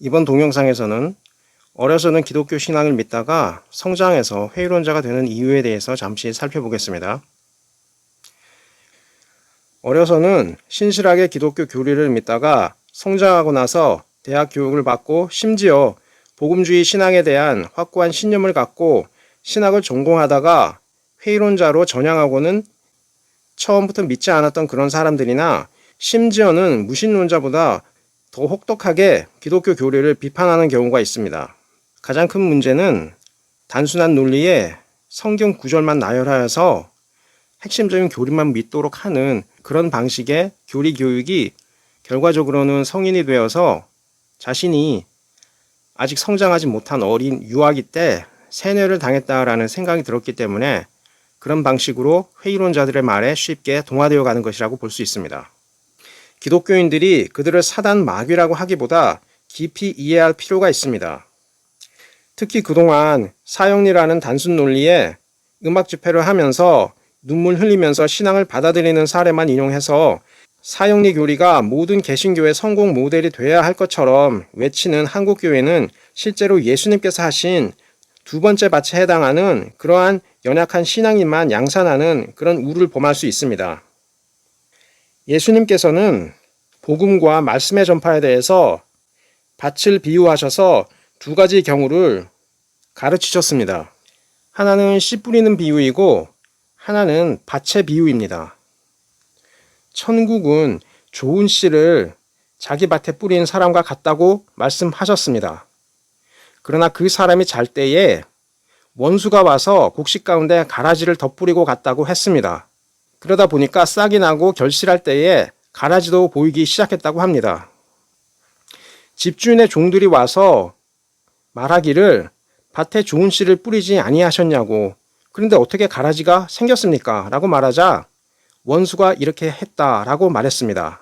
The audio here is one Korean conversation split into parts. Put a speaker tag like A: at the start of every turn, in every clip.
A: 이번 동영상에서는 어려서는 기독교 신앙을 믿다가 성장해서 회의론자가 되는 이유에 대해서 잠시 살펴보겠습니다. 어려서는 신실하게 기독교 교리를 믿다가 성장하고 나서 대학 교육을 받고 심지어 복음주의 신앙에 대한 확고한 신념을 갖고 신학을 전공하다가 회의론자로 전향하고는 처음부터 믿지 않았던 그런 사람들이나 심지어는 무신론자보다 더 혹독하게 기독교 교리를 비판하는 경우가 있습니다. 가장 큰 문제는 단순한 논리에 성경 구절만 나열하여서 핵심적인 교리만 믿도록 하는 그런 방식의 교리 교육이 결과적으로는 성인이 되어서 자신이 아직 성장하지 못한 어린 유아기 때 세뇌를 당했다라는 생각이 들었기 때문에 그런 방식으로 회의론자들의 말에 쉽게 동화되어 가는 것이라고 볼 수 있습니다. 기독교인들이 그들을 사단 마귀라고 하기보다 깊이 이해할 필요가 있습니다. 특히 그동안 사형리라는 단순 논리에 음악 집회를 하면서 눈물 흘리면서 신앙을 받아들이는 사례만 인용해서 사형리 교리가 모든 개신교의 성공 모델이 돼야 할 것처럼 외치는 한국교회는 실제로 예수님께서 하신 두 번째 밭에 해당하는 그러한 연약한 신앙인만 양산하는 그런 우를 범할 수 있습니다. 예수님께서는 복음과 말씀의 전파에 대해서 밭을 비유하셔서 두 가지 경우를 가르치셨습니다. 하나는 씨 뿌리는 비유이고 하나는 밭의 비유입니다. 천국은 좋은 씨를 자기 밭에 뿌린 사람과 같다고 말씀하셨습니다. 그러나 그 사람이 잘 때에 원수가 와서 곡식 가운데 가라지를 덧뿌리고 갔다고 했습니다. 그러다 보니까 싹이 나고 결실할 때에 가라지도 보이기 시작했다고 합니다. 집주인의 종들이 와서 말하기를 밭에 좋은 씨를 뿌리지 아니하셨냐고, 그런데 어떻게 가라지가 생겼습니까? 라고 말하자 원수가 이렇게 했다라고 말했습니다.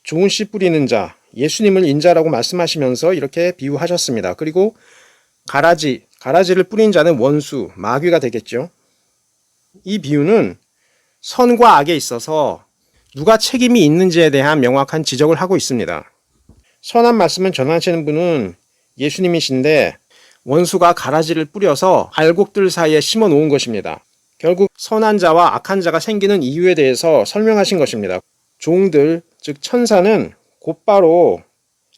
A: 좋은 씨 뿌리는 자, 예수님을 인자라고 말씀하시면서 이렇게 비유하셨습니다. 그리고 가라지를 뿌린 자는 원수, 마귀가 되겠죠. 이 비유는 선과 악에 있어서 누가 책임이 있는지에 대한 명확한 지적을 하고 있습니다. 선한 말씀을 전하시는 분은 예수님이신데 원수가 가라지를 뿌려서 알곡들 사이에 심어 놓은 것입니다. 결국 선한 자와 악한 자가 생기는 이유에 대해서 설명하신 것입니다. 종들, 즉 천사는 곧바로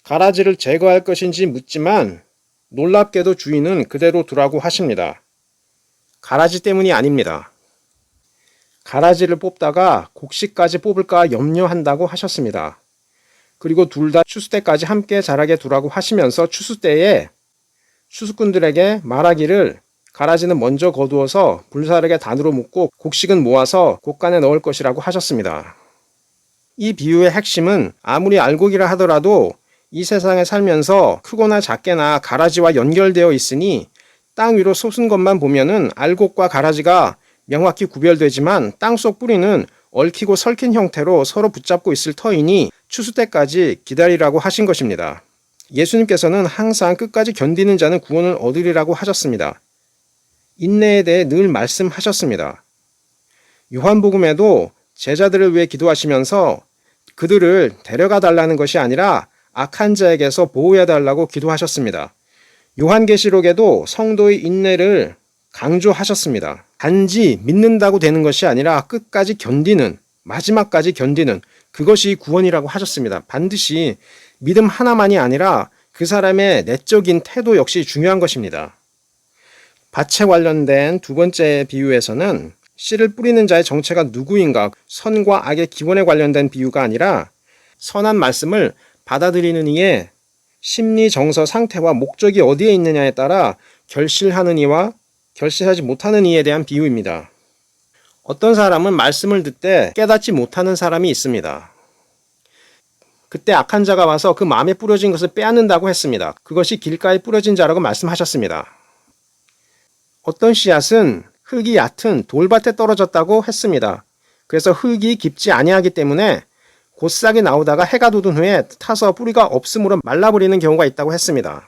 A: 가라지를 제거할 것인지 묻지만 놀랍게도 주인은 그대로 두라고 하십니다. 가라지 때문이 아닙니다. 가라지를 뽑다가 곡식까지 뽑을까 염려한다고 하셨습니다. 그리고 둘 다 추수 때까지 함께 자라게 두라고 하시면서 추수 때에 추수꾼들에게 말하기를 가라지는 먼저 거두어서 불사르게 단으로 묶고 곡식은 모아서 곡간에 넣을 것이라고 하셨습니다. 이 비유의 핵심은 아무리 알곡이라 하더라도 이 세상에 살면서 크거나 작게나 가라지와 연결되어 있으니 땅 위로 솟은 것만 보면은 알곡과 가라지가 명확히 구별되지만 땅속 뿌리는 얽히고 설킨 형태로 서로 붙잡고 있을 터이니 추수 때까지 기다리라고 하신 것입니다. 예수님께서는 항상 끝까지 견디는 자는 구원을 얻으리라고 하셨습니다. 인내에 대해 늘 말씀하셨습니다. 요한복음에도 제자들을 위해 기도하시면서 그들을 데려가 달라는 것이 아니라 악한 자에게서 보호해 달라고 기도하셨습니다. 요한계시록에도 성도의 인내를 강조하셨습니다. 단지 믿는다고 되는 것이 아니라 끝까지 견디는, 마지막까지 견디는 그것이 구원이라고 하셨습니다. 반드시 믿음 하나만이 아니라 그 사람의 내적인 태도 역시 중요한 것입니다. 밭에 관련된 두 번째 비유에서는 씨를 뿌리는 자의 정체가 누구인가, 선과 악의 기원에 관련된 비유가 아니라 선한 말씀을 받아들이는 이의 심리, 정서, 상태와 목적이 어디에 있느냐에 따라 결실하는 이와 결실하지 못하는 이에 대한 비유입니다. 어떤 사람은 말씀을 듣되 깨닫지 못하는 사람이 있습니다. 그때 악한 자가 와서 그 마음에 뿌려진 것을 빼앗는다고 했습니다. 그것이 길가에 뿌려진 자라고 말씀하셨습니다. 어떤 씨앗은 흙이 얕은 돌밭에 떨어졌다고 했습니다. 그래서 흙이 깊지 아니하기 때문에 곧싹이 나오다가 해가 돋은 후에 타서 뿌리가 없으므로 말라버리는 경우가 있다고 했습니다.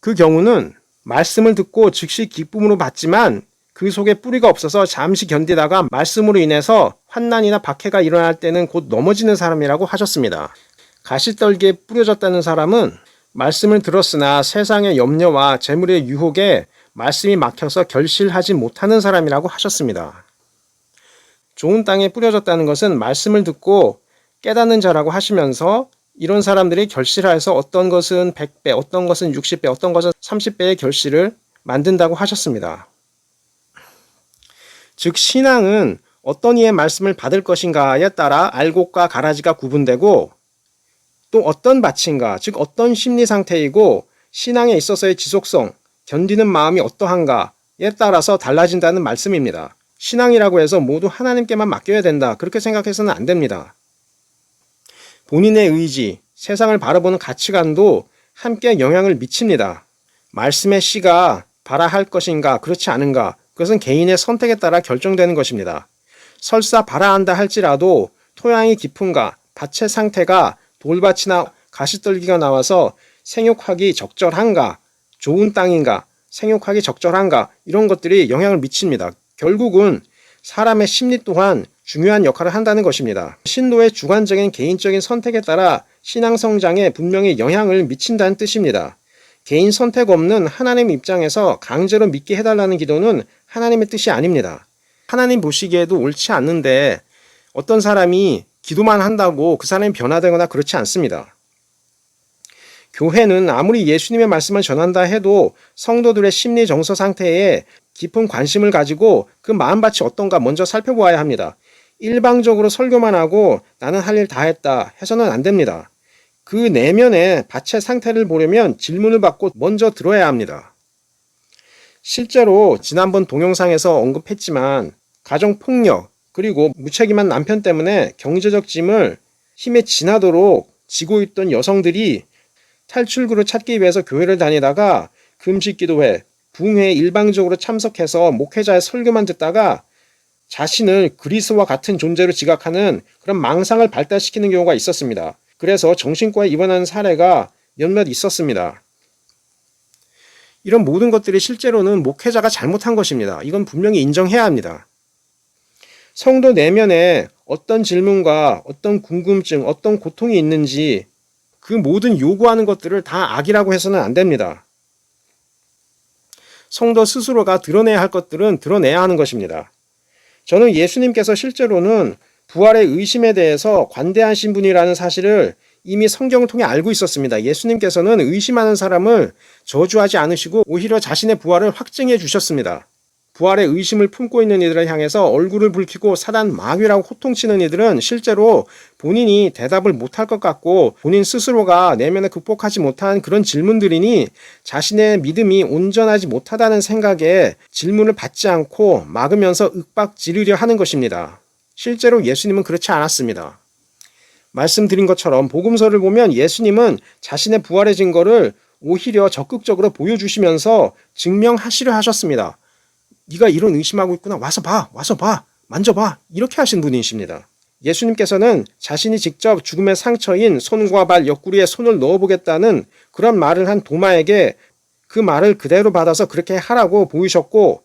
A: 그 경우는 말씀을 듣고 즉시 기쁨으로 받지만 그 속에 뿌리가 없어서 잠시 견디다가 말씀으로 인해서 환난이나 박해가 일어날 때는 곧 넘어지는 사람이라고 하셨습니다. 가시떨기에 뿌려졌다는 사람은 말씀을 들었으나 세상의 염려와 재물의 유혹에 말씀이 막혀서 결실하지 못하는 사람이라고 하셨습니다. 좋은 땅에 뿌려졌다는 것은 말씀을 듣고 깨닫는 자라고 하시면서 이런 사람들이 결실하여서 어떤 것은 100배, 어떤 것은 60배, 어떤 것은 30배의 결실을 만든다고 하셨습니다. 즉 신앙은 어떤 이의 말씀을 받을 것인가에 따라 알곡과 가라지가 구분되고 또 어떤 밭인가, 즉 어떤 심리 상태이고 신앙에 있어서의 지속성, 견디는 마음이 어떠한가에 따라서 달라진다는 말씀입니다. 신앙이라고 해서 모두 하나님께만 맡겨야 된다, 그렇게 생각해서는 안 됩니다. 본인의 의지, 세상을 바라보는 가치관도 함께 영향을 미칩니다. 말씀의 씨가 발아할 것인가 그렇지 않은가, 그것은 개인의 선택에 따라 결정되는 것입니다. 설사 발아한다 할지라도 토양이 깊은가, 밭의 상태가 돌밭이나 가시떨기가 나와서 생육하기 적절한가, 좋은 땅인가, 생육하기 적절한가, 이런 것들이 영향을 미칩니다. 결국은 사람의 심리 또한 중요한 역할을 한다는 것입니다. 신도의 주관적인 개인적인 선택에 따라 신앙 성장에 분명히 영향을 미친다는 뜻입니다. 개인 선택 없는 하나님 입장에서 강제로 믿게 해달라는 기도는 하나님의 뜻이 아닙니다. 하나님 보시기에도 옳지 않는데 어떤 사람이 기도만 한다고 그 사람이 변화되거나 그렇지 않습니다. 교회는 아무리 예수님의 말씀을 전한다 해도 성도들의 심리 정서 상태에 깊은 관심을 가지고 그 마음밭이 어떤가 먼저 살펴보아야 합니다. 일방적으로 설교만 하고 나는 할 일 다 했다 해서는 안 됩니다. 그 내면의 밭의 상태를 보려면 질문을 받고 먼저 들어야 합니다. 실제로 지난번 동영상에서 언급했지만 가정폭력 그리고 무책임한 남편 때문에 경제적 짐을 힘에 지나도록 지고 있던 여성들이 탈출구를 찾기 위해서 교회를 다니다가 금식기도회, 부흥회에 일방적으로 참석해서 목회자의 설교만 듣다가 자신을 그리스도와 같은 존재로 지각하는 그런 망상을 발달시키는 경우가 있었습니다. 그래서 정신과에 입원하는 사례가 몇몇 있었습니다. 이런 모든 것들이 실제로는 목회자가 잘못한 것입니다. 이건 분명히 인정해야 합니다. 성도 내면에 어떤 질문과 어떤 궁금증, 어떤 고통이 있는지 그 모든 요구하는 것들을 다 악이라고 해서는 안 됩니다. 성도 스스로가 드러내야 할 것들은 드러내야 하는 것입니다. 저는 예수님께서 실제로는 부활의 의심에 대해서 관대하신 분이라는 사실을 이미 성경을 통해 알고 있었습니다. 예수님께서는 의심하는 사람을 저주하지 않으시고 오히려 자신의 부활을 확증해 주셨습니다. 부활의 의심을 품고 있는 이들을 향해서 얼굴을 붉히고 사단 마귀라고 호통치는 이들은 실제로 본인이 대답을 못할 것 같고 본인 스스로가 내면에 극복하지 못한 그런 질문들이니 자신의 믿음이 온전하지 못하다는 생각에 질문을 받지 않고 막으면서 윽박 지르려 하는 것입니다. 실제로 예수님은 그렇지 않았습니다. 말씀드린 것처럼 복음서를 보면 예수님은 자신의 부활의 증거를 오히려 적극적으로 보여주시면서 증명하시려 하셨습니다. 네가 이런 의심하고 있구나. 와서 봐. 만져봐. 이렇게 하신 분이십니다. 예수님께서는 자신이 직접 죽음의 상처인 손과 발 옆구리에 손을 넣어보겠다는 그런 말을 한 도마에게 그 말을 그대로 받아서 그렇게 하라고 보이셨고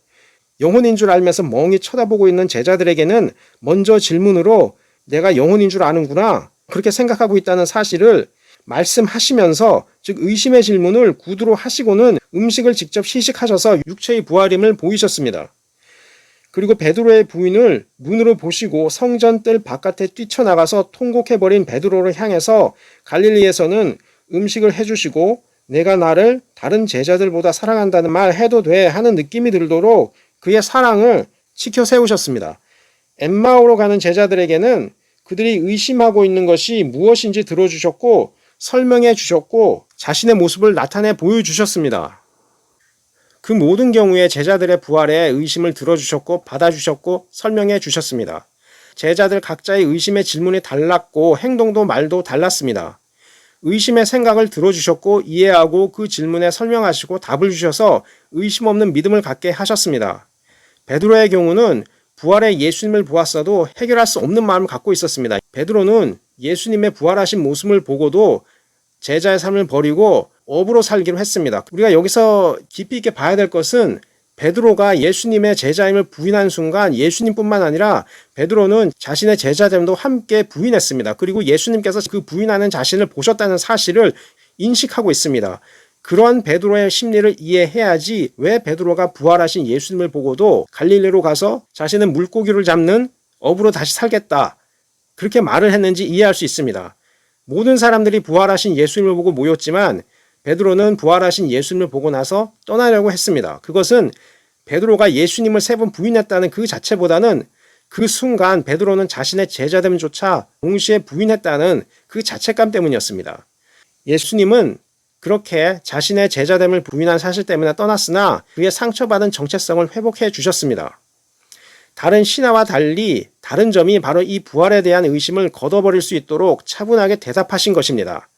A: 영혼인 줄 알면서 멍이 쳐다보고 있는 제자들에게는 먼저 질문으로 내가 영혼인 줄 아는구나 그렇게 생각하고 있다는 사실을 말씀하시면서 즉 의심의 질문을 구두로 하시고는 음식을 직접 시식하셔서 육체의 부활임을 보이셨습니다. 그리고 베드로의 부인을 눈으로 보시고 성전뜰 바깥에 뛰쳐나가서 통곡해버린 베드로를 향해서 갈릴리에서는 음식을 해주시고 내가 나를 다른 제자들보다 사랑한다는 말 해도 돼 하는 느낌이 들도록 그의 사랑을 지켜 세우셨습니다. 엠마오로 가는 제자들에게는 그들이 의심하고 있는 것이 무엇인지 들어주셨고 설명해 주셨고 자신의 모습을 나타내 보여주셨습니다. 그 모든 경우에 제자들의 부활에 의심을 들어주셨고 받아주셨고 설명해 주셨습니다. 제자들 각자의 의심의 질문이 달랐고 행동도 말도 달랐습니다. 의심의 생각을 들어주셨고 이해하고 그 질문에 설명하시고 답을 주셔서 의심 없는 믿음을 갖게 하셨습니다. 베드로의 경우는 부활의 예수님을 보았어도 해결할 수 없는 마음을 갖고 있었습니다. 베드로는 예수님의 부활하신 모습을 보고도 제자의 삶을 버리고 업으로 살기로 했습니다. 우리가 여기서 깊이 있게 봐야 될 것은 베드로가 예수님의 제자임을 부인한 순간 예수님뿐만 아니라 베드로는 자신의 제자됨도 함께 부인했습니다. 그리고 예수님께서 그 부인하는 자신을 보셨다는 사실을 인식하고 있습니다. 그런 베드로의 심리를 이해해야지 왜 베드로가 부활하신 예수님을 보고도 갈릴리로 가서 자신은 물고기를 잡는 어부로 다시 살겠다, 그렇게 말을 했는지 이해할 수 있습니다. 모든 사람들이 부활하신 예수님을 보고 모였지만 베드로는 부활하신 예수님을 보고 나서 떠나려고 했습니다. 그것은 베드로가 예수님을 3번 부인했다는 그 자체보다는 그 순간 베드로는 자신의 제자됨조차 동시에 부인했다는 그 자책감 때문이었습니다. 예수님은 그렇게 자신의 제자됨을 부인한 사실 때문에 떠났으나 그의 상처받은 정체성을 회복해 주셨습니다. 다른 신화와 달리 다른 점이 바로 이 부활에 대한 의심을 걷어버릴 수 있도록 차분하게 대답하신 것입니다.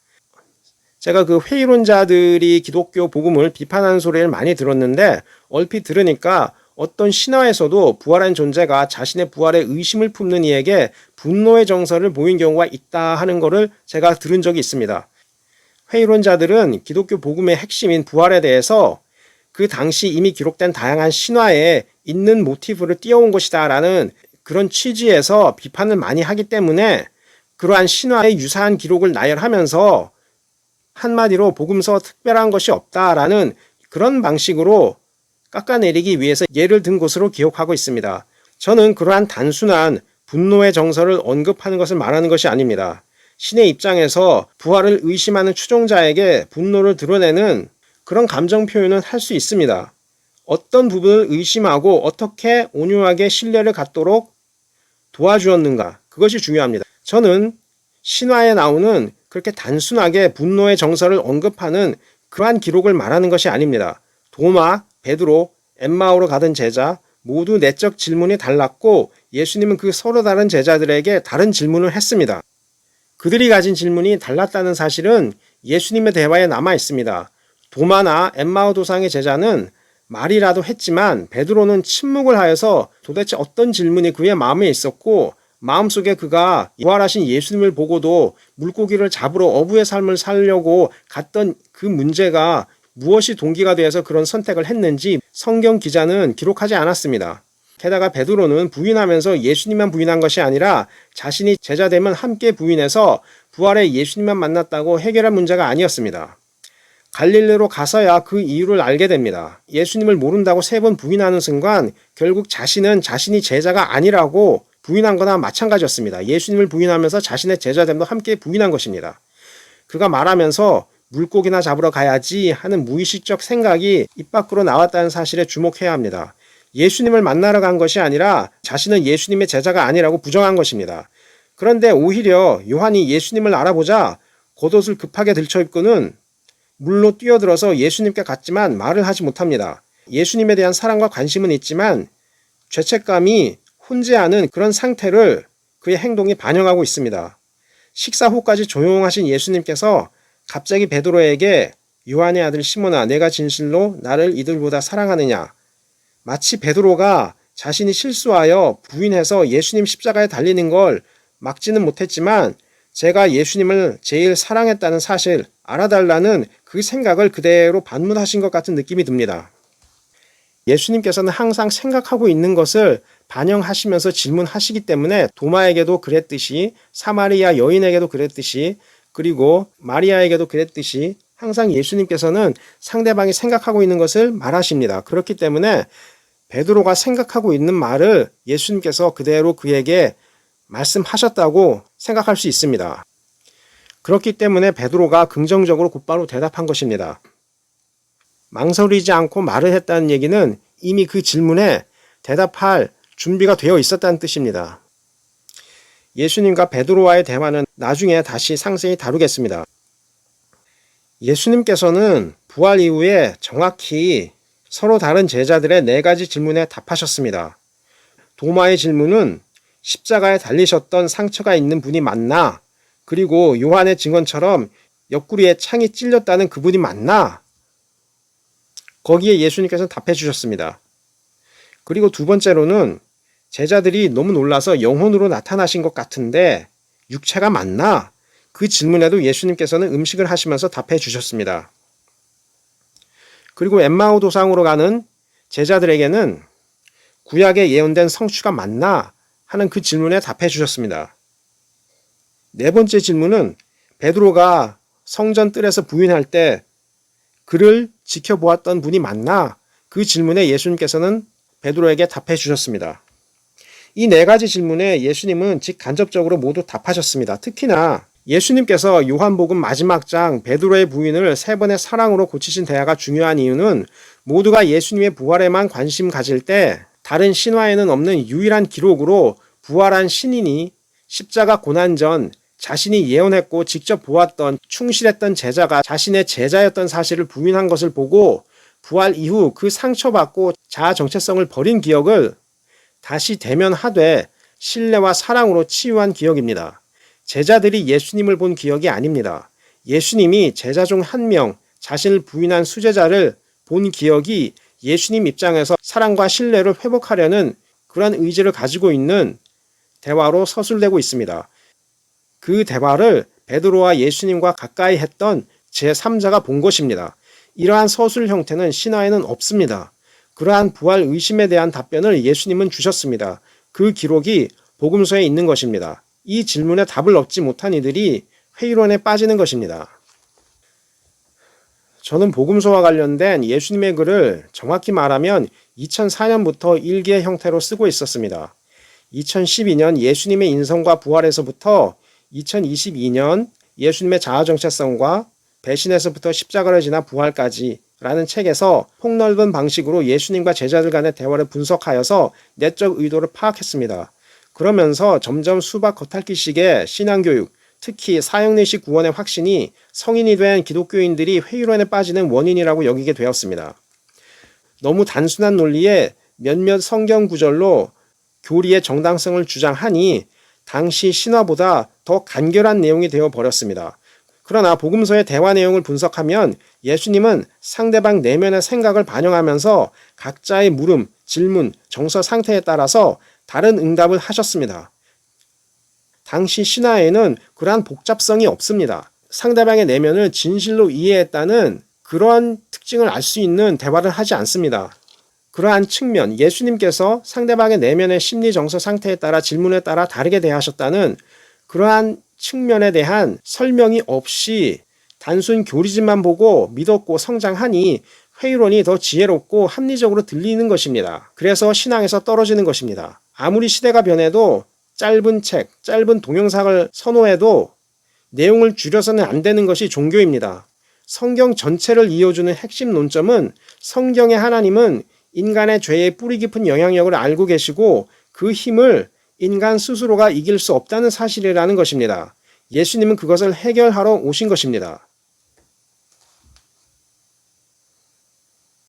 A: 제가 그 회의론자들이 기독교 복음을 비판하는 소리를 많이 들었는데 얼핏 들으니까 어떤 신화에서도 부활한 존재가 자신의 부활에 의심을 품는 이에게 분노의 정서를 보인 경우가 있다 하는 것을 제가 들은 적이 있습니다. 회의론자들은 기독교 복음의 핵심인 부활에 대해서 그 당시 이미 기록된 다양한 신화에 있는 모티브를 띄워온 것이다 라는 그런 취지에서 비판을 많이 하기 때문에 그러한 신화의 유사한 기록을 나열하면서 한마디로 복음서 특별한 것이 없다라는 그런 방식으로 깎아내리기 위해서 예를 든 것으로 기억하고 있습니다. 저는 그러한 단순한 분노의 정서를 언급하는 것을 말하는 것이 아닙니다. 신의 입장에서 부활을 의심하는 추종자에게 분노를 드러내는 그런 감정 표현은 할 수 있습니다. 어떤 부분을 의심하고 어떻게 온유하게 신뢰를 갖도록 도와주었는가, 그것이 중요합니다. 저는 신화에 나오는 그렇게 단순하게 분노의 정서를 언급하는 그러한 기록을 말하는 것이 아닙니다. 도마, 베드로, 엠마오로 가던 제자 모두 내적 질문이 달랐고 예수님은 그 서로 다른 제자들에게 다른 질문을 했습니다. 그들이 가진 질문이 달랐다는 사실은 예수님의 대화에 남아 있습니다. 도마나 엠마오 도상의 제자는 말이라도 했지만 베드로는 침묵을 하여서 도대체 어떤 질문이 그의 마음에 있었고 마음속에 그가 부활하신 예수님을 보고도 물고기를 잡으러 어부의 삶을 살려고 갔던 그 문제가 무엇이 동기가 되어서 그런 선택을 했는지 성경 기자는 기록하지 않았습니다. 게다가 베드로는 부인하면서 예수님만 부인한 것이 아니라 자신이 제자됨을 함께 부인해서 부활에 예수님만 만났다고 해결한 문제가 아니었습니다. 갈릴리로 가서야 그 이유를 알게 됩니다. 예수님을 모른다고 3번 부인하는 순간 결국 자신은 자신이 제자가 아니라고 부인한 거나 마찬가지였습니다. 예수님을 부인하면서 자신의 제자됨도 함께 부인한 것입니다. 그가 말하면서 물고기나 잡으러 가야지 하는 무의식적 생각이 입 밖으로 나왔다는 사실에 주목해야 합니다. 예수님을 만나러 간 것이 아니라 자신은 예수님의 제자가 아니라고 부정한 것입니다. 그런데 오히려 요한이 예수님을 알아보자 겉옷을 급하게 들쳐입고는 물로 뛰어들어서 예수님께 갔지만 말을 하지 못합니다. 예수님에 대한 사랑과 관심은 있지만 죄책감이 혼재하는 그런 상태를 그의 행동이 반영하고 있습니다. 식사 후까지 조용하신 예수님께서 갑자기 베드로에게 요한의 아들 시몬아, 내가 진실로 나를 이들보다 사랑하느냐? 마치 베드로가 자신이 실수하여 부인해서 예수님 십자가에 달리는 걸 막지는 못했지만 제가 예수님을 제일 사랑했다는 사실 알아달라는 그 생각을 그대로 반문하신 것 같은 느낌이 듭니다. 예수님께서는 항상 생각하고 있는 것을 반영하시면서 질문하시기 때문에 도마에게도 그랬듯이 사마리아 여인에게도 그랬듯이 그리고 마리아에게도 그랬듯이 항상 예수님께서는 상대방이 생각하고 있는 것을 말하십니다. 그렇기 때문에 베드로가 생각하고 있는 말을 예수님께서 그대로 그에게 말씀하셨다고 생각할 수 있습니다. 그렇기 때문에 베드로가 긍정적으로 곧바로 대답한 것입니다. 망설이지 않고 말을 했다는 얘기는 이미 그 질문에 대답할 준비가 되어 있었다는 뜻입니다. 예수님과 베드로와의 대화는 나중에 다시 상세히 다루겠습니다. 예수님께서는 부활 이후에 정확히 서로 다른 제자들의 4가지 질문에 답하셨습니다. 도마의 질문은 십자가에 달리셨던 상처가 있는 분이 맞나? 그리고 요한의 증언처럼 옆구리에 창이 찔렸다는 그분이 맞나? 거기에 예수님께서는 답해 주셨습니다. 그리고 2번째로는 제자들이 너무 놀라서 영혼으로 나타나신 것 같은데 육체가 맞나? 그 질문에도 예수님께서는 음식을 하시면서 답해 주셨습니다. 그리고 엠마오 도상으로 가는 제자들에게는 구약에 예언된 성취가 맞나 하는 그 질문에 답해 주셨습니다. 네 번째 질문은 베드로가 성전 뜰에서 부인할 때 그를 지켜보았던 분이 맞나? 그 질문에 예수님께서는 베드로에게 답해 주셨습니다. 이 네 가지 질문에 예수님은 직간접적으로 모두 답하셨습니다. 특히나 예수님께서 요한복음 마지막 장 베드로의 부인을 세 번의 사랑으로 고치신 대화가 중요한 이유는 모두가 예수님의 부활에만 관심 가질 때 다른 신화에는 없는 유일한 기록으로 부활한 신인이 십자가 고난 전 자신이 예언했고 직접 보았던 충실했던 제자가 자신의 제자였던 사실을 부인한 것을 보고 부활 이후 그 상처받고 자아 정체성을 버린 기억을 다시 대면하되 신뢰와 사랑으로 치유한 기억입니다. 제자들이 예수님을 본 기억이 아닙니다. 예수님이 제자 중 한 명, 자신을 부인한 수제자를 본 기억이 예수님 입장에서 사랑과 신뢰를 회복하려는 그러한 의지를 가지고 있는 대화로 서술되고 있습니다. 그 대화를 베드로와 예수님과 가까이 했던 제3자가 본 것입니다. 이러한 서술 형태는 신화에는 없습니다. 그러한 부활 의심에 대한 답변을 예수님은 주셨습니다. 그 기록이 복음서에 있는 것입니다. 이 질문에 답을 얻지 못한 이들이 회의론에 빠지는 것입니다. 저는 복음서와 관련된 예수님의 글을 정확히 말하면 2004년부터 일기의 형태로 쓰고 있었습니다. 2012년 예수님의 인성과 부활에서부터 2022년 예수님의 자아정체성과 배신에서부터 십자가를 지나 부활까지 라는 책에서 폭넓은 방식으로 예수님과 제자들 간의 대화를 분석하여서 내적 의도를 파악했습니다. 그러면서 점점 수박 겉핥기식의 신앙교육, 특히 사형리식 구원의 확신이 성인이 된 기독교인들이 회의론에 빠지는 원인이라고 여기게 되었습니다. 너무 단순한 논리에 몇몇 성경 구절로 교리의 정당성을 주장하니 당시 신화보다 더 간결한 내용이 되어버렸습니다. 그러나 복음서의 대화 내용을 분석하면 예수님은 상대방 내면의 생각을 반영하면서 각자의 물음, 질문, 정서 상태에 따라서 다른 응답을 하셨습니다. 당시 신화에는 그러한 복잡성이 없습니다. 상대방의 내면을 진실로 이해했다는 그러한 특징을 알 수 있는 대화를 하지 않습니다. 그러한 측면, 예수님께서 상대방의 내면의 심리 정서 상태에 따라 질문에 따라 다르게 대하셨다는 그러한 측면에 대한 설명이 없이 단순 교리집만 보고 믿었고 성장하니 회의론이 더 지혜롭고 합리적으로 들리는 것입니다. 그래서 신앙에서 떨어지는 것입니다. 아무리 시대가 변해도 짧은 책, 짧은 동영상을 선호해도 내용을 줄여서는 안 되는 것이 종교입니다. 성경 전체를 이어주는 핵심 논점은 성경의 하나님은 인간의 죄의 뿌리 깊은 영향력을 알고 계시고 그 힘을 인간 스스로가 이길 수 없다는 사실이라는 것입니다. 예수님은 그것을 해결하러 오신 것입니다.